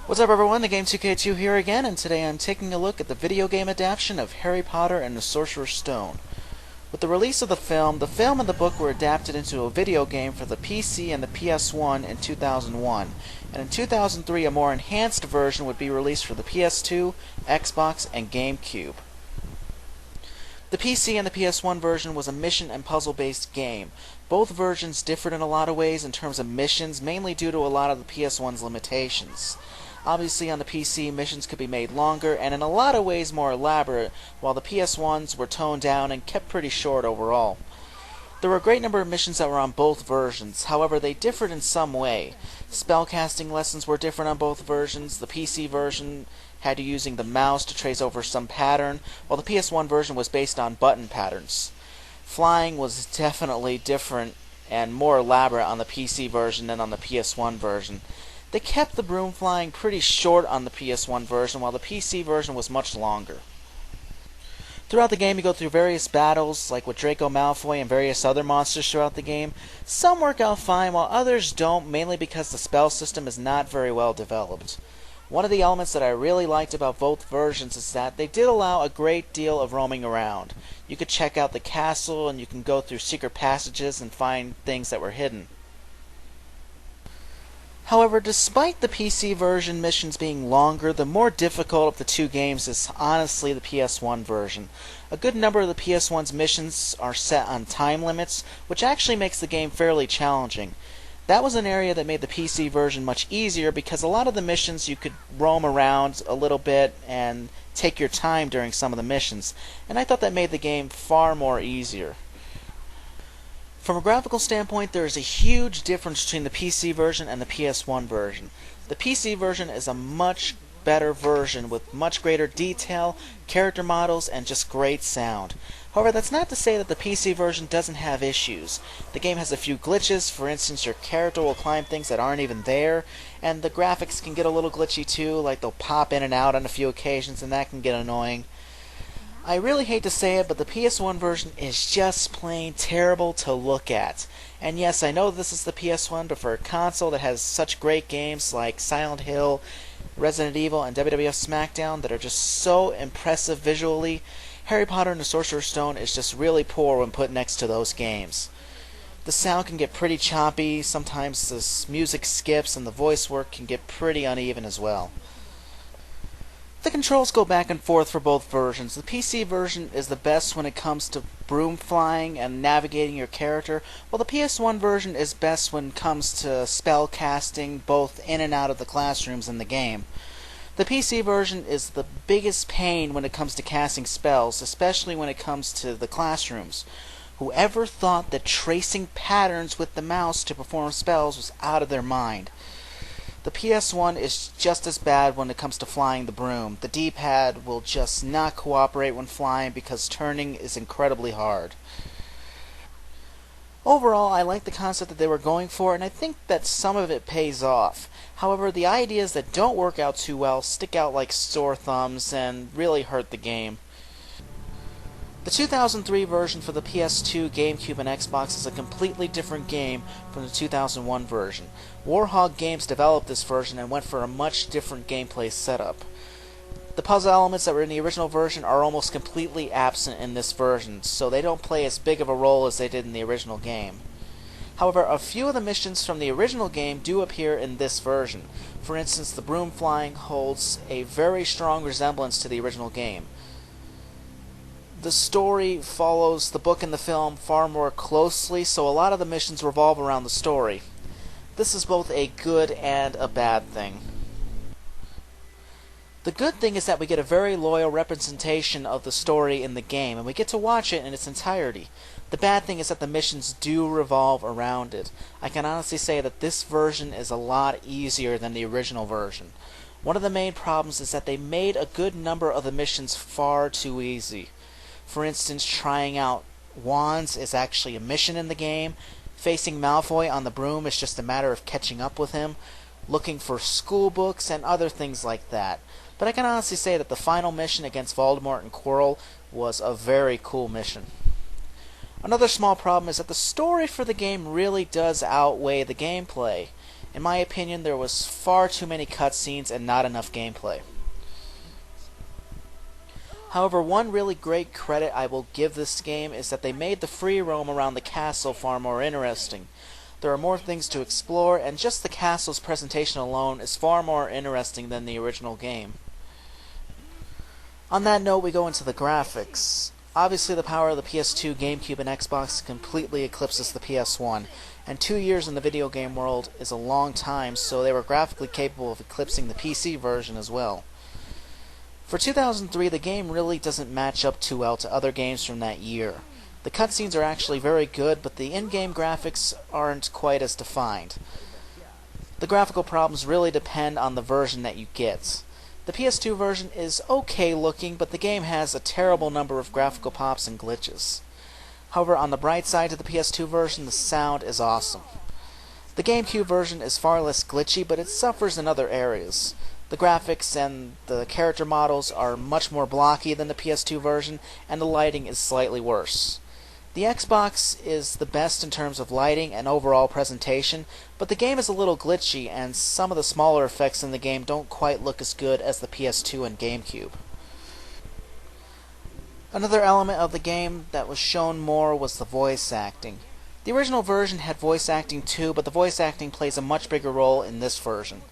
What's up everyone, the Game2K2 here again, and today I'm taking a look at the video game adaptation of Harry Potter and the Sorcerer's Stone. With the release of the film and the book were adapted into a video game for the PC and the PS1 in 2001, and in 2003 a more enhanced version would be released for the PS2, Xbox, and Gamecube. The PC and the PS1 version was a mission and puzzle based game. Both versions differed in a lot of ways in terms of missions, mainly due to a lot of the PS1's limitations. Obviously on the PC, missions could be made longer and in a lot of ways more elaborate, while the PS1s were toned down and kept pretty short overall. There were a great number of missions that were on both versions, however they differed in some way. Spellcasting lessons were different on both versions. The PC version had you using the mouse to trace over some pattern, while the PS1 version was based on button patterns. Flying was definitely different and more elaborate on the PC version than on the PS1 version. They kept the broom flying pretty short on the PS1 version, while the PC version was much longer. Throughout the game you go through various battles, like with Draco Malfoy and various other monsters throughout the game. Some work out fine, while others don't, mainly because the spell system is not very well developed. One of the elements that I really liked about both versions is that they did allow a great deal of roaming around. You could check out the castle, and you can go through secret passages and find things that were hidden. However, despite the PC version missions being longer, the more difficult of the two games is honestly the PS1 version. A good number of the PS1's missions are set on time limits, which actually makes the game fairly challenging. That was an area that made the PC version much easier because a lot of the missions you could roam around a little bit and take your time during some of the missions, and I thought that made the game far more easier. From a graphical standpoint, there is a huge difference between the PC version and the PS1 version. The PC version is a much better version with much greater detail, character models, and just great sound. However, that's not to say that the PC version doesn't have issues. The game has a few glitches. For instance, your character will climb things that aren't even there, and the graphics can get a little glitchy too, like they'll pop in and out on a few occasions, and that can get annoying. I really hate to say it, but the PS1 version is just plain terrible to look at. And yes, I know this is the PS1, but for a console that has such great games like Silent Hill, Resident Evil, and WWF SmackDown that are just so impressive visually, Harry Potter and the Sorcerer's Stone is just really poor when put next to those games. The sound can get pretty choppy, sometimes the music skips, and the voice work can get pretty uneven as well. The controls go back and forth for both versions. The PC version is the best when it comes to broom flying and navigating your character, while the PS1 version is best when it comes to spell casting both in and out of the classrooms in the game. The PC version is the biggest pain when it comes to casting spells, especially when it comes to the classrooms. Whoever thought that tracing patterns with the mouse to perform spells was out of their mind. The PS1 is just as bad when it comes to flying the broom. The D-pad will just not cooperate when flying because turning is incredibly hard. Overall, I like the concept that they were going for, and I think that some of it pays off. However, the ideas that don't work out too well stick out like sore thumbs and really hurt the game. The 2003 version for the PS2, Gamecube, and Xbox is a completely different game from the 2001 version. Warhog Games developed this version and went for a much different gameplay setup. The puzzle elements that were in the original version are almost completely absent in this version, so they don't play as big of a role as they did in the original game. However, a few of the missions from the original game do appear in this version. For instance, the broom flying holds a very strong resemblance to the original game. The story follows the book and the film far more closely, so a lot of the missions revolve around the story. This is both a good and a bad thing. The good thing is that we get a very loyal representation of the story in the game, and we get to watch it in its entirety. The bad thing is that the missions do revolve around it. I can honestly say that this version is a lot easier than the original version. One of the main problems is that they made a good number of the missions far too easy. For instance, trying out wands is actually a mission in the game. Facing Malfoy on the broom is just a matter of catching up with him. Looking for school books and other things like that. But I can honestly say that the final mission against Voldemort and Quirrell was a very cool mission. Another small problem is that the story for the game really does outweigh the gameplay. In my opinion, there was far too many cutscenes and not enough gameplay. However, one really great credit I will give this game is that they made the free roam around the castle far more interesting. There are more things to explore, and just the castle's presentation alone is far more interesting than the original game. On that note, we go into the graphics. Obviously, the power of the PS2, Gamecube, and Xbox completely eclipses the PS1, and 2 years in the video game world is a long time, so they were graphically capable of eclipsing the PC version as well. For 2003, the game really doesn't match up too well to other games from that year. The cutscenes are actually very good, but the in-game graphics aren't quite as defined. The graphical problems really depend on the version that you get. The PS2 version is okay looking, but the game has a terrible number of graphical pops and glitches. However, on the bright side of the PS2 version, the sound is awesome. The Gamecube version is far less glitchy, but it suffers in other areas. The graphics and the character models are much more blocky than the PS2 version, and the lighting is slightly worse. The Xbox is the best in terms of lighting and overall presentation, but the game is a little glitchy, and some of the smaller effects in the game don't quite look as good as the PS2 and Gamecube. Another element of the game that was shown more was the voice acting. The original version had voice acting too, but the voice acting plays a much bigger role in this version.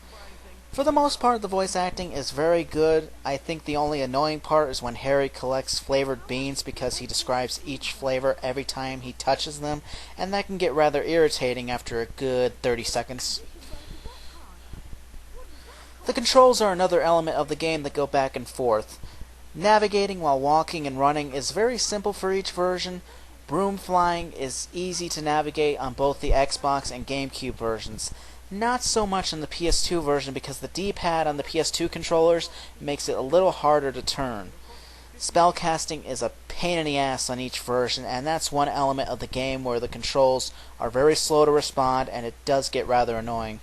For the most part, the voice acting is very good. I think the only annoying part is when Harry collects flavored beans because he describes each flavor every time he touches them, and that can get rather irritating after a good 30 seconds. The controls are another element of the game that go back and forth. Navigating while walking and running is very simple for each version. Broom flying is easy to navigate on both the Xbox and Gamecube versions. Not so much in the PS2 version because the D-pad on the PS2 controllers makes it a little harder to turn. Spellcasting is a pain in the ass on each version, and that's one element of the game where the controls are very slow to respond, and it does get rather annoying.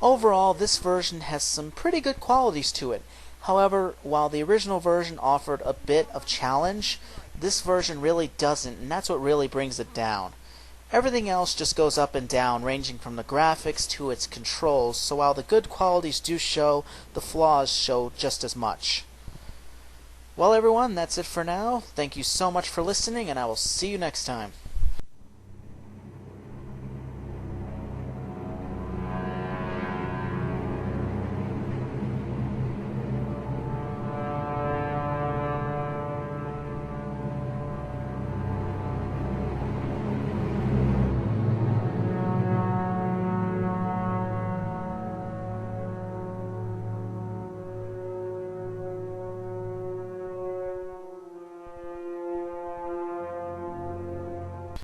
Overall, this version has some pretty good qualities to it. However, while the original version offered a bit of challenge, this version really doesn't, and that's what really brings it down. Everything else just goes up and down, ranging from the graphics to its controls, so while the good qualities do show, the flaws show just as much. Well everyone, that's it for now. Thank you so much for listening, and I will see you next time.